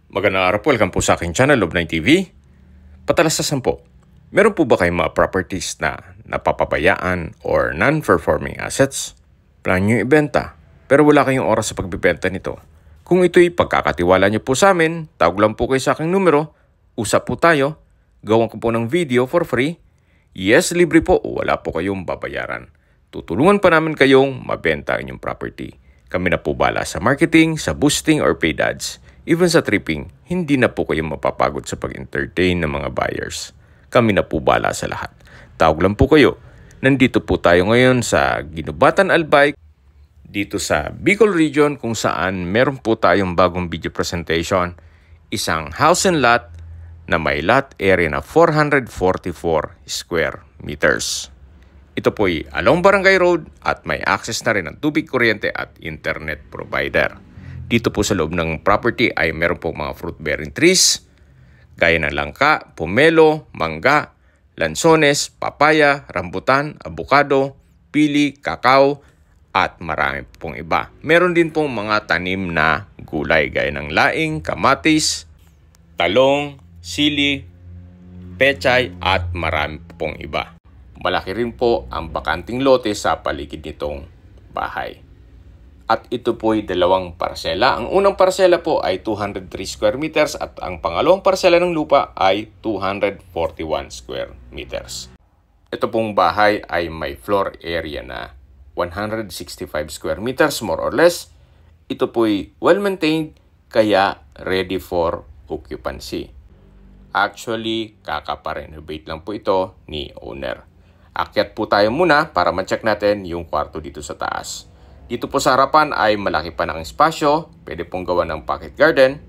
Magandang araw po, welcome po sa aking channel, Love9 TV. Patalastasan po, meron po ba kayong mga properties na napapabayaan or non-performing assets? Plan nyo ibenta, pero wala kayong oras sa pagbibenta nito. Kung ito'y pagkakatiwala nyo po sa amin, tawag lang po kayo sa aking numero, usap po tayo, gawan ko po ng video for free. Yes, libre po, wala po kayong babayaran. Tutulungan pa namin kayong mabenta ang inyong property. Kami na po bala sa marketing, sa boosting or paid ads. Even sa tripping, hindi na po kayo mapapagod sa pag-entertain ng mga buyers. Kami na po bala sa lahat. Tawag lang po kayo. Nandito po tayo ngayon sa Ginubatan Albay, dito sa Bicol Region kung saan meron po tayong bagong video presentation. Isang house and lot na may lot area na 444 square meters. Ito po ay along Barangay Road at may access na rin ng tubig, kuryente at internet provider. Dito po sa loob ng property ay meron po mga fruit-bearing trees, gaya ng langka, pomelo, mangga, lansones, papaya, rambutan, abukado, pili, kakao, at marami pong iba. Meron din pong mga tanim na gulay gaya ng laing, kamatis, talong, sili, pechay, at marami pong iba. Malaki rin po ang bakanting lote sa paligid nitong bahay. At ito po ay dalawang parsela. Ang unang parsela po ay 203 square meters at ang pangalawang parsela ng lupa ay 241 square meters. Ito pong bahay ay may floor area na 165 square meters more or less. Ito po ay well-maintained kaya ready for occupancy. Actually, kakaparenovate lang po ito ni owner. Akyat po tayo muna para ma-check natin yung kwarto dito sa taas. Dito po sa harapan ay malaki pa ng espasyo, pwede pong gawa ng pocket garden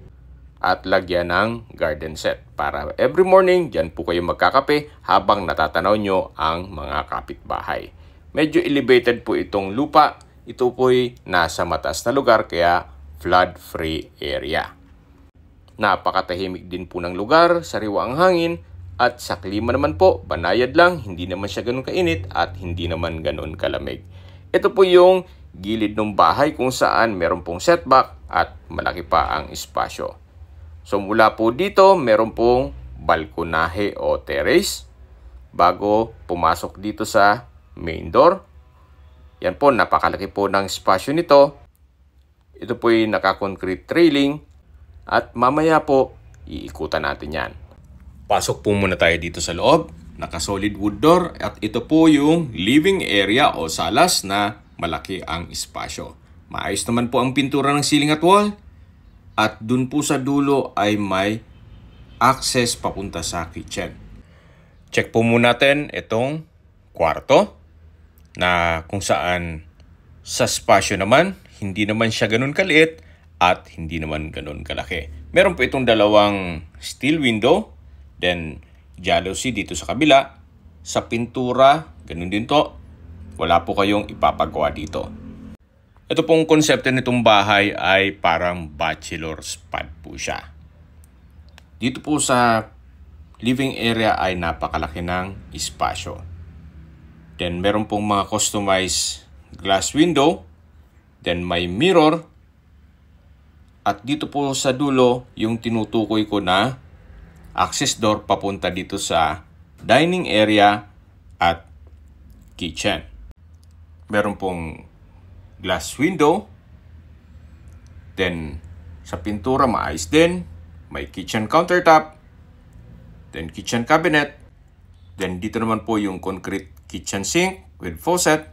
at lagyan ng garden set. Para every morning, dyan po kayo magkakape habang natatanaw nyo ang mga kapitbahay. Medyo elevated po itong lupa. Ito po ay nasa mataas na lugar kaya flood-free area. Napakatahimik din po ng lugar, sariwa ang hangin at sa klima naman po, banayad lang, hindi naman siya ganun kainit at hindi naman ganun kalamig. Ito po yung gilid ng bahay kung saan meron pong setback at malaki pa ang espasyo. So mula po dito, meron pong balkonahe o terrace bago pumasok dito sa main door. Yan po, napakalaki po ng espasyo nito. Ito po yung naka-concrete railing at mamaya po iikutan natin yan. Pasok po muna tayo dito sa loob. Naka-solid wood door at ito po yung living area o salas na malaki ang espasyo. Maayos naman po ang pintura ng ceiling at wall. At dun po sa dulo ay may access papunta sa kitchen. Check po muna natin itong kwarto na kung saan sa espasyo naman, hindi naman siya ganun kaliit at hindi naman ganun kalaki. Meron po itong dalawang steel window, then jalousie dito sa kabila. Sa pintura, ganun din to. Wala po kayong ipapagawa dito. Ito pong konsepto nitong bahay ay parang bachelor's pad po siya. Dito po sa living area ay napakalaki ng espasyo. Then meron pong mga customized glass window. Then may mirror. At dito po sa dulo yung tinutukoy ko na access door papunta dito sa dining area at kitchen. Meron pong glass window. Then, sa pintura maayos din. May kitchen countertop. Then, kitchen cabinet. Then, dito naman po yung concrete kitchen sink with faucet.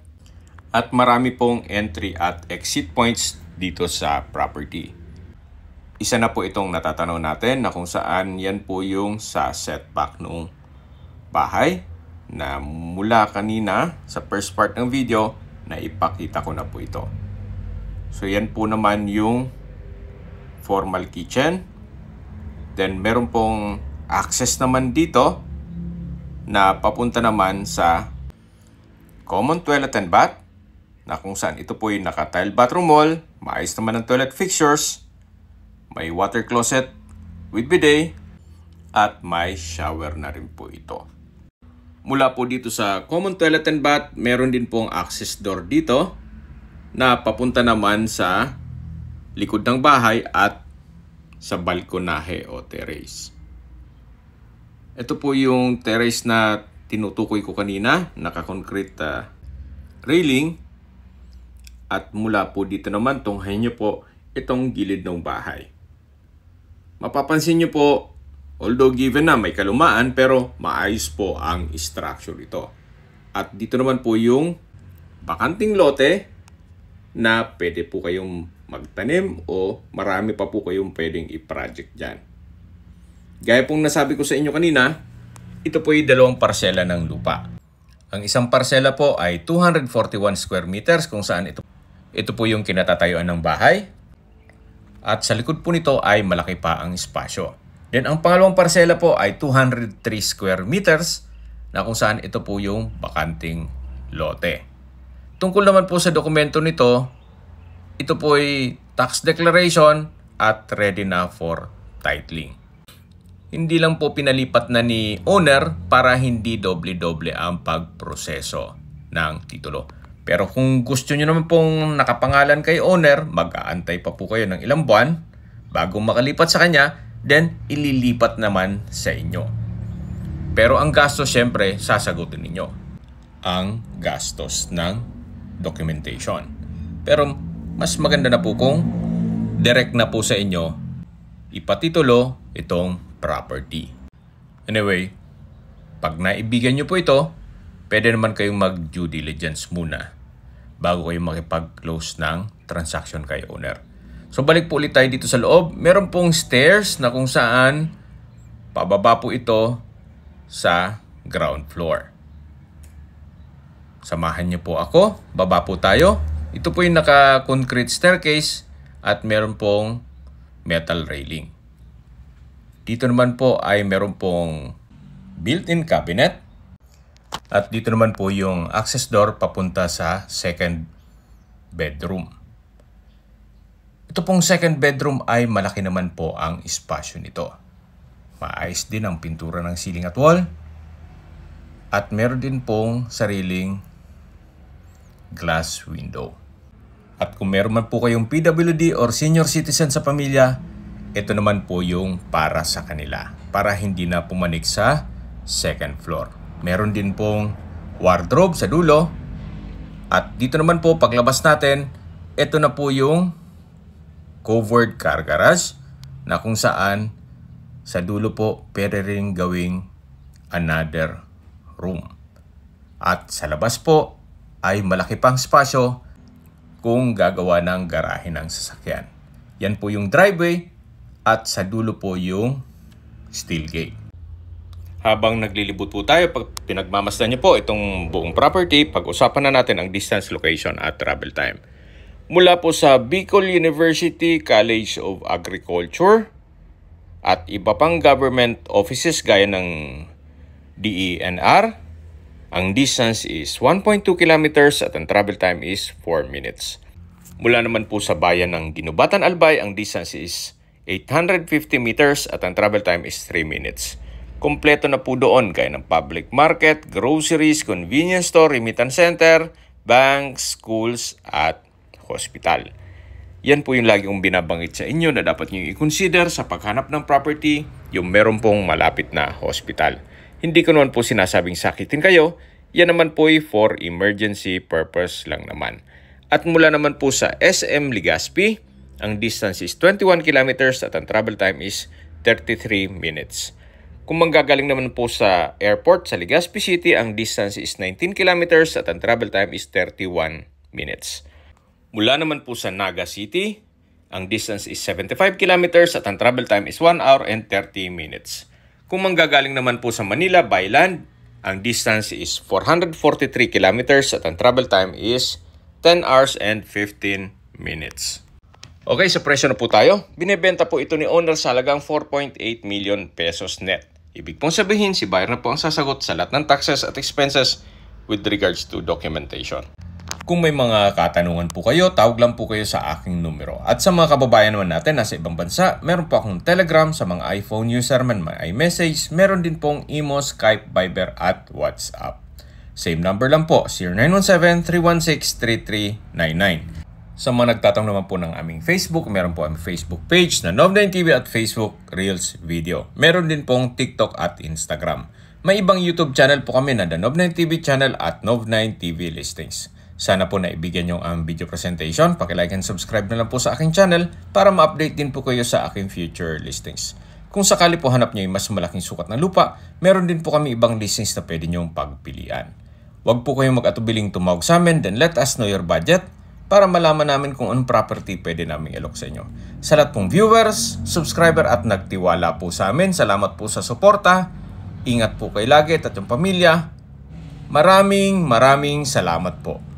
At marami pong entry at exit points dito sa property. Isa na po itong natatanaw natin na kung saan yan po yung sa setback ng bahay na mula kanina sa first part ng video na ipakita ko na po ito. So yan po naman yung formal kitchen. Then meron pong access naman dito na papunta naman sa common toilet and bath na kung saan ito po yung naka-tile bathroom wall, maayos naman ang toilet fixtures, may water closet with bidet at may shower na rin po ito. Mula po dito sa common toilet and bath, meron din pong access door dito na papunta naman sa likod ng bahay at sa balkonahe o terrace. Ito po yung terrace na tinutukoy ko kanina, naka-concrete railing. At mula po dito naman, tunghayin nyo po itong gilid ng bahay. Mapapansin nyo po, although given na may kalumaan, pero maayos po ang structure ito. At dito naman po yung bakanting lote na pwede po kayong magtanim o marami pa po kayong pwedeng i-project dyan. Gaya pong nasabi ko sa inyo kanina, ito po yung dalawang parsela ng lupa. Ang isang parsela po ay 241 square meters kung saan ito po yung kinatatayuan ng bahay. At sa likod po nito ay malaki pa ang espasyo. Then ang pangalawang parsela po ay 203 square meters na kung saan ito po yung bakanting lote. Tungkol naman po sa dokumento nito, ito po ay tax declaration at ready na for titling. Hindi lang po pinalipat na ni owner para hindi doble-doble ang pagproseso ng titulo. Pero kung gusto nyo naman pong nakapangalan kay owner, mag-aantay pa po kayo ng ilang buwan bago makalipat sa kanya, then ililipat naman sa inyo. Pero ang gastos syempre, sasagutin ninyo. Ang gastos ng documentation. Pero mas maganda na po kung direct na po sa inyo ipatitulo itong property. Anyway, pag naibigan nyo po ito, pwede naman kayong mag-due diligence muna bago kayo makipag-close ng transaction kay owner. So balik po ulit tayo dito sa loob. Meron pong stairs na kung saan pababa po ito sa ground floor. Samahan niyo po ako. Baba po tayo. Ito po yung naka-concrete staircase at meron pong metal railing. Dito naman po ay meron pong built-in cabinet. At dito naman po yung access door papunta sa second bedroom. Ito pong second bedroom ay malaki naman po ang espasyo nito. Maayos din ang pintura ng ceiling at wall. At meron din pong sariling glass window. At kung meron man po kayong PWD or senior citizen sa pamilya, ito naman po yung para sa kanila. Para hindi na pumanik sa second floor. Meron din pong wardrobe sa dulo. At dito naman po paglabas natin, ito na po yung covered car garage na kung saan sa dulo po pwede rin gawing another room. At sa labas po ay malaki pang spasyo kung gagawa ng garahe ng sasakyan. Yan po yung driveway at sa dulo po yung steel gate. Habang naglilibot po tayo, pag pinagmamasdan niyo po itong buong property, pag-usapan na natin ang distance, location at travel time. Mula po sa Bicol University College of Agriculture at iba pang government offices gaya ng DENR, ang distance is 1.2 kilometers at ang travel time is 4 minutes. Mula naman po sa bayan ng Ginubatan, Albay, ang distance is 850 meters at ang travel time is 3 minutes. Kompleto na po doon gaya ng public market, groceries, convenience store, remittance center, banks, schools at hospital. Yan po yung lagi kong binabanggit sa inyo na dapat nyo i-consider sa paghanap ng property, yung meron pong malapit na hospital. Hindi ko naman po sinasabing sakitin kayo, yan naman po ay for emergency purpose lang naman. At mula naman po sa SM Legazpi, ang distance is 21 kilometers at ang travel time is 33 minutes. Kung manggagaling naman po sa airport sa Legazpi City, ang distance is 19 kilometers at ang travel time is 31 minutes. Mula naman po sa Naga City, ang distance is 75 kilometers at ang travel time is 1 hour and 30 minutes. Kung manggagaling naman po sa Manila by land, ang distance is 443 kilometers at ang travel time is 10 hours and 15 minutes. Okay, sa presyo na po tayo. Binebenta po ito ni owner sa halagang 4.8 million pesos net. Ibig pong sabihin, si buyer na po ang sasagot sa lahat ng taxes at expenses with regards to documentation. Kung may mga katanungan po kayo, tawag lang po kayo sa aking numero. At sa mga kababayan naman natin nasa ibang bansa, meron po akong Telegram sa mga iPhone user man, may iMessage, meron din pong Imo, Skype, Viber at WhatsApp. Same number lang po, 0917-316-3399. Sa mga nagtatanong naman po ng aming Facebook, meron po aming Facebook page na Nov9TV at Facebook Reels Video. Meron din pong TikTok at Instagram. May ibang YouTube channel po kami na The Nov9TV channel at Nov9TV Listings. Sana po naibigyan nyo ang video presentation. Paki-like and subscribe na lang po sa aking channel para ma-update din po kayo sa aking future listings. Kung sakali po hanap nyo yung mas malaking sukat ng lupa, meron din po kami ibang listings na pwede nyong pagpilian. Huwag po kayong mag-atubiling tumawag sa amin, then let us know your budget para malaman namin kung anong property pwede namin ilok sa inyo. Sa lahat pong viewers, subscriber at nagtiwala po sa amin, salamat po sa suporta. Ingat po kayo lagi at yung pamilya. Maraming salamat po.